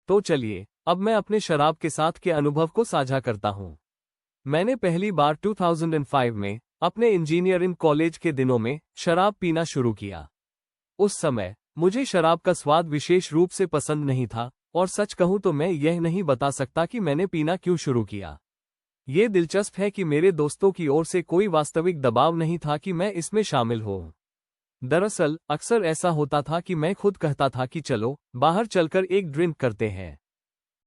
तो चलिए अब मैं अपने शराब के साथ के अनुभव को साझा करता हूँ। मैंने पहली बार 2005 में अपने इंजीनियरिंग कॉलेज के दिनों में शराब पीना शुरू किया। उस समय मुझे शराब का स्वाद विशेष रूप से पसंद नहीं था और सच कहूं तो मैं यह नहीं बता सकता कि मैंने पीना क्यों शुरू किया। ये दिलचस्प है कि मेरे दोस्तों की ओर से कोई वास्तविक दबाव नहीं था कि मैं इसमें शामिल हूँ। दरअसल अक्सर ऐसा होता था कि मैं खुद कहता था कि चलो बाहर चलकर एक ड्रिंक करते हैं।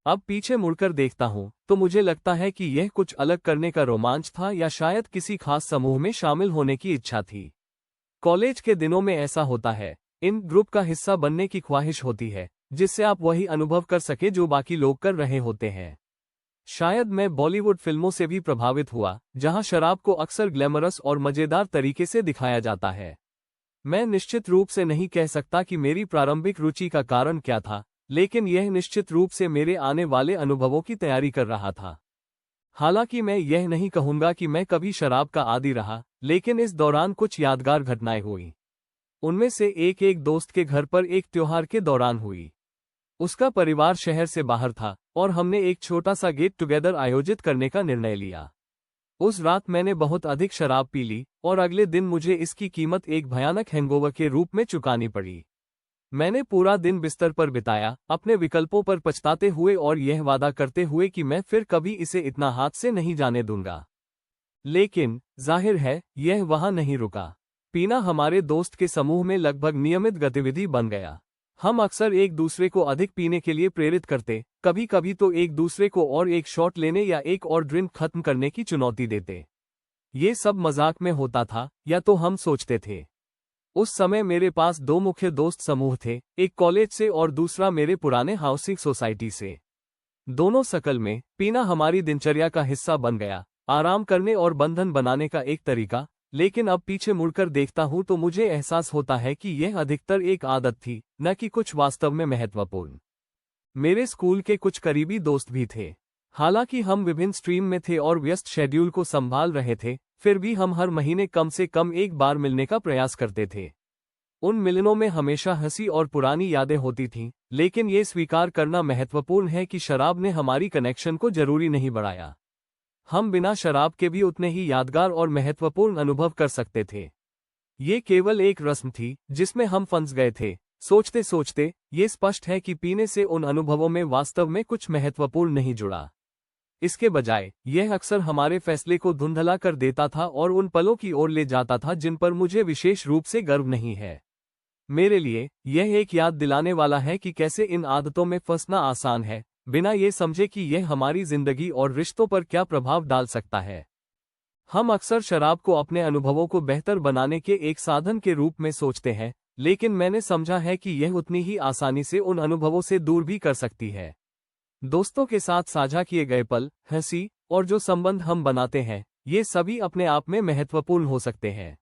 अब पीछे मुड़कर देखता हूँ तो मुझे लगता है कि यह कुछ अलग करने का रोमांच था या शायद किसी खास समूह में शामिल होने की इच्छा थी। कॉलेज के दिनों में ऐसा होता है, इन ग्रुप का हिस्सा बनने की ख्वाहिश होती है जिससे आप वही अनुभव कर सके जो बाकी लोग कर रहे होते हैं। शायद मैं बॉलीवुड फिल्मों से भी प्रभावित हुआ जहां शराब को अक्सर ग्लैमरस और मजेदार तरीके से दिखाया जाता है। मैं निश्चित रूप से नहीं कह सकता कि मेरी प्रारंभिक रुचि का कारण क्या था, लेकिन यह निश्चित रूप से मेरे आने वाले अनुभवों की तैयारी कर रहा था। हालांकि मैं यह नहीं कहूंगा कि मैं कभी शराब का आदी रहा, लेकिन इस दौरान कुछ यादगार घटनाएं हुई। उनमें से एक दोस्त के घर पर एक त्योहार के दौरान हुई। उसका परिवार शहर से बाहर था और हमने एक छोटा सा गेट टुगेदर आयोजित करने का निर्णय लिया। उस रात मैंने बहुत अधिक शराब पी ली और अगले दिन मुझे इसकी कीमत एक भयानक हैंगओवर के रूप में चुकानी पड़ी। मैंने पूरा दिन बिस्तर पर बिताया, अपने विकल्पों पर पछताते हुए और यह वादा करते हुए कि मैं फिर कभी इसे इतना हाथ से नहीं जाने दूंगा। लेकिन जाहिर है यह वहां नहीं रुका। पीना हमारे दोस्त के समूह में लगभग नियमित गतिविधि बन गया। हम अक्सर एक दूसरे को अधिक पीने के लिए प्रेरित करते, कभी कभी तो एक दूसरे को और एक शॉट लेने या एक और ड्रिंक खत्म करने की चुनौती देते। ये सब मजाक में होता था या तो हम सोचते थे। उस समय मेरे पास दो मुख्य दोस्त समूह थे, एक कॉलेज से और दूसरा मेरे पुराने हाउसिंग सोसाइटी से। दोनों शकल में पीना हमारी दिनचर्या का हिस्सा बन गया, आराम करने और बंधन बनाने का एक तरीका। लेकिन अब पीछे मुड़कर देखता हूं तो मुझे एहसास होता है कि यह अधिकतर एक आदत थी, न कि कुछ वास्तव में महत्वपूर्ण। मेरे स्कूल के कुछ करीबी दोस्त भी थे। हालांकि हम विभिन्न स्ट्रीम में थे और व्यस्त शेड्यूल को संभाल रहे थे, फिर भी हम हर महीने कम से कम एक बार मिलने का प्रयास करते थे। उन मिलनों में हमेशा हंसी और पुरानी यादें होती थीं, लेकिन ये स्वीकार करना महत्वपूर्ण है कि शराब ने हमारी कनेक्शन को जरूरी नहीं बढ़ाया। हम बिना शराब के भी उतने ही यादगार और महत्वपूर्ण अनुभव कर सकते थे। ये केवल एक रस्म थी जिसमें हम फंस गए थे। सोचते सोचते ये स्पष्ट है कि पीने से उन अनुभवों में वास्तव में कुछ महत्वपूर्ण नहीं जुड़ा। इसके बजाय यह अक्सर हमारे फैसले को धुंधला कर देता था और उन पलों की ओर ले जाता था जिन पर मुझे विशेष रूप से गर्व नहीं है। मेरे लिए यह एक याद दिलाने वाला है कि कैसे इन आदतों में फंसना आसान है, बिना ये समझे कि यह हमारी जिंदगी और रिश्तों पर क्या प्रभाव डाल सकता है। हम अक्सर शराब को अपने अनुभवों को बेहतर बनाने के एक साधन के रूप में सोचते हैं, लेकिन मैंने समझा है कि यह उतनी ही आसानी से उन अनुभवों से दूर भी कर सकती है। दोस्तों के साथ साझा किए गए पल, हंसी और जो संबंध हम बनाते हैं, ये सभी अपने आप में महत्वपूर्ण हो सकते हैं।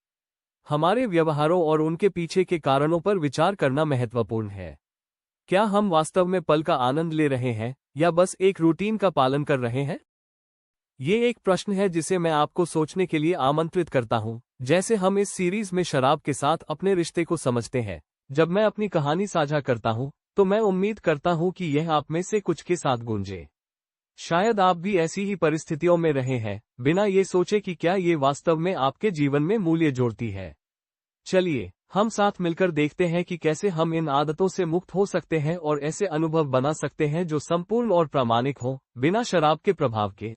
हमारे व्यवहारों और उनके पीछे के कारणों पर विचार करना महत्वपूर्ण है। क्या हम वास्तव में पल का आनंद ले रहे हैं या बस एक रूटीन का पालन कर रहे हैं? ये एक प्रश्न है जिसे मैं आपको सोचने के लिए आमंत्रित करता हूं, जैसे हम इस सीरीज में शराब के साथ अपने रिश्ते को समझते हैं। जब मैं अपनी कहानी साझा करता हूं, तो मैं उम्मीद करता हूं कि यह आप में से कुछ के साथ गूंजे। शायद आप भी ऐसी ही परिस्थितियों में रहे हैं, बिना ये सोचे कि क्या ये वास्तव में आपके जीवन में मूल्य जोड़ती है। चलिए हम साथ मिलकर देखते हैं कि कैसे हम इन आदतों से मुक्त हो सकते हैं और ऐसे अनुभव बना सकते हैं जो संपूर्ण और प्रामाणिक हों, बिना शराब के प्रभाव के।